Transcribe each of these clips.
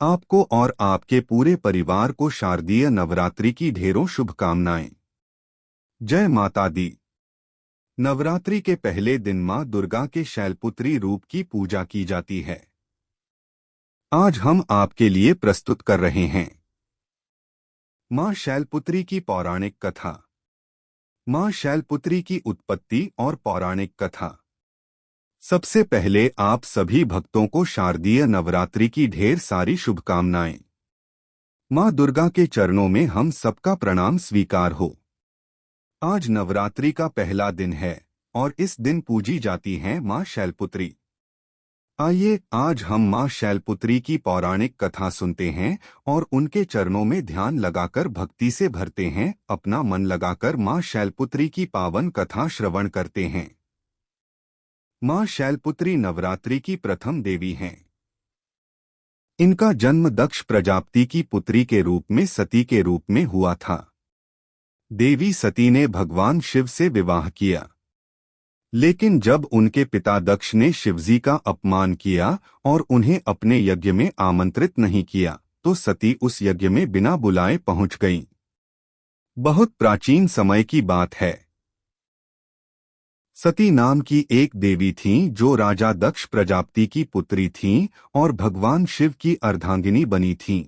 आपको और आपके पूरे परिवार को शारदीय नवरात्रि की ढेरों शुभकामनाएं। जय माता दी। नवरात्रि के पहले दिन मां दुर्गा के शैलपुत्री रूप की पूजा की जाती है। आज हम आपके लिए प्रस्तुत कर रहे हैं मां शैलपुत्री की पौराणिक कथा। मां शैलपुत्री की उत्पत्ति और पौराणिक कथा। सबसे पहले आप सभी भक्तों को शारदीय नवरात्रि की ढेर सारी शुभकामनाएं। मां दुर्गा के चरणों में हम सबका प्रणाम स्वीकार हो। आज नवरात्रि का पहला दिन है और इस दिन पूजी जाती हैं मां शैलपुत्री। आइए आज हम मां शैलपुत्री की पौराणिक कथा सुनते हैं और उनके चरणों में ध्यान लगाकर भक्ति से भरते हैं, अपना मन लगाकर मां शैलपुत्री की पावन कथा श्रवण करते हैं। मां शैलपुत्री नवरात्रि की प्रथम देवी हैं। इनका जन्म दक्ष प्रजापति की पुत्री के रूप में सती के रूप में हुआ था। देवी सती ने भगवान शिव से विवाह किया, लेकिन जब उनके पिता दक्ष ने शिवजी का अपमान किया और उन्हें अपने यज्ञ में आमंत्रित नहीं किया, तो सती उस यज्ञ में बिना बुलाए पहुंच गईं। बहुत प्राचीन समय की बात है। सती नाम की एक देवी थीं जो राजा दक्ष प्रजापति की पुत्री थीं और भगवान शिव की अर्धांगिनी बनी थीं।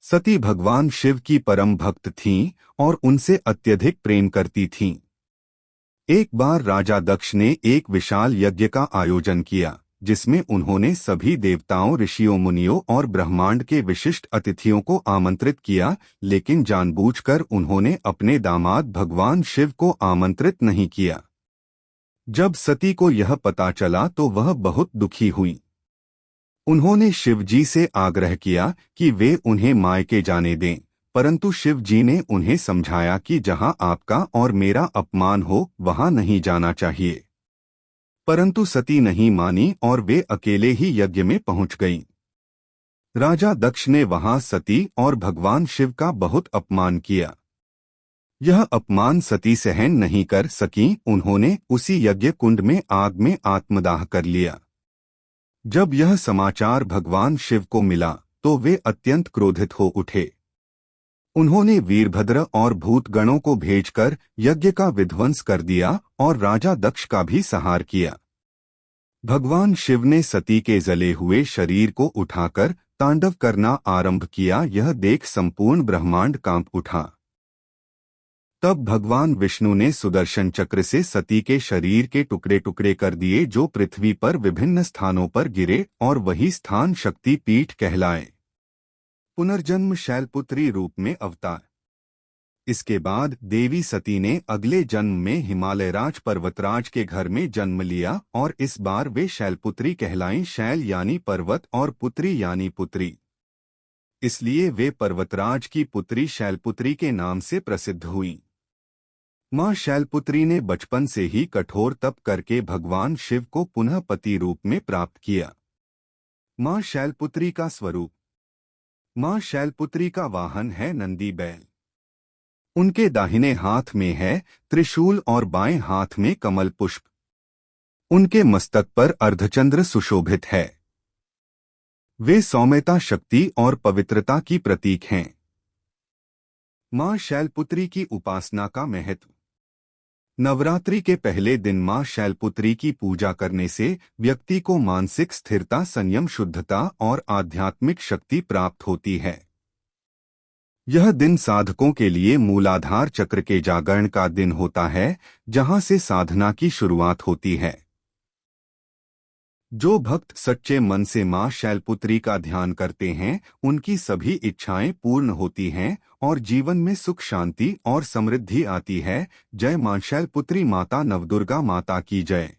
सती भगवान शिव की परम भक्त थीं और उनसे अत्यधिक प्रेम करती थीं। एक बार राजा दक्ष ने एक विशाल यज्ञ का आयोजन किया, जिसमें उन्होंने सभी देवताओं, ऋषियों, मुनियों और ब्रह्मांड के विशिष्ट अतिथियों को आमंत्रित किया, लेकिन जानबूझकर उन्होंने अपने दामाद भगवान शिव को आमंत्रित नहीं किया। जब सती को यह पता चला तो वह बहुत दुखी हुई। उन्होंने शिवजी से आग्रह किया कि वे उन्हें मायके जाने दें, परंतु शिवजी ने उन्हें समझाया कि जहां आपका और मेरा अपमान हो वहां नहीं जाना चाहिए। परंतु सती नहीं मानी और वे अकेले ही यज्ञ में पहुंच गईं। राजा दक्ष ने वहां सती और भगवान शिव का बहुत अपमान किया। यह अपमान सती सहन नहीं कर सकीं। उन्होंने उसी यज्ञ कुंड में आग में आत्मदाह कर लिया। जब यह समाचार भगवान शिव को मिला तो वे अत्यंत क्रोधित हो उठे। उन्होंने वीरभद्र और भूतगणों को भेजकर यज्ञ का विध्वंस कर दिया और राजा दक्ष का भी संहार किया। भगवान शिव ने सती के जले हुए शरीर को उठाकर तांडव करना आरंभ किया। यह देख संपूर्ण ब्रह्मांड कांप उठा। तब भगवान विष्णु ने सुदर्शन चक्र से सती के शरीर के टुकड़े टुकड़े कर दिए, जो पृथ्वी पर विभिन्न स्थानों पर गिरे और वही स्थान शक्ति पीठ कहलाए। पुनर्जन्म शैलपुत्री रूप में अवतार। इसके बाद देवी सती ने अगले जन्म में हिमालयराज पर्वतराज के घर में जन्म लिया और इस बार वे शैलपुत्री कहलाईं। शैल यानी पर्वत और पुत्री यानी पुत्री, इसलिए वे पर्वतराज की पुत्री शैलपुत्री के नाम से प्रसिद्ध हुईं। मां शैलपुत्री ने बचपन से ही कठोर तप करके भगवान शिव को पुनः पति रूप में प्राप्त किया। मां शैलपुत्री का स्वरूप। मां शैलपुत्री का वाहन है नंदी बैल। उनके दाहिने हाथ में है त्रिशूल और बाएं हाथ में कमल पुष्प। उनके मस्तक पर अर्धचंद्र सुशोभित है। वे सौम्यता, शक्ति और पवित्रता की प्रतीक हैं। मां शैलपुत्री की उपासना का महत्व। नवरात्रि के पहले दिन मां शैलपुत्री की पूजा करने से व्यक्ति को मानसिक स्थिरता, संयम, शुद्धता और आध्यात्मिक शक्ति प्राप्त होती है। यह दिन साधकों के लिए मूलाधार चक्र के जागरण का दिन होता है, जहां से साधना की शुरुआत होती है। जो भक्त सच्चे मन से मां शैलपुत्री का ध्यान करते हैं, उनकी सभी इच्छाएं पूर्ण होती हैं और जीवन में सुख, शांति और समृद्धि आती है। जय मां शैलपुत्री माता नवदुर्गा माता की जय।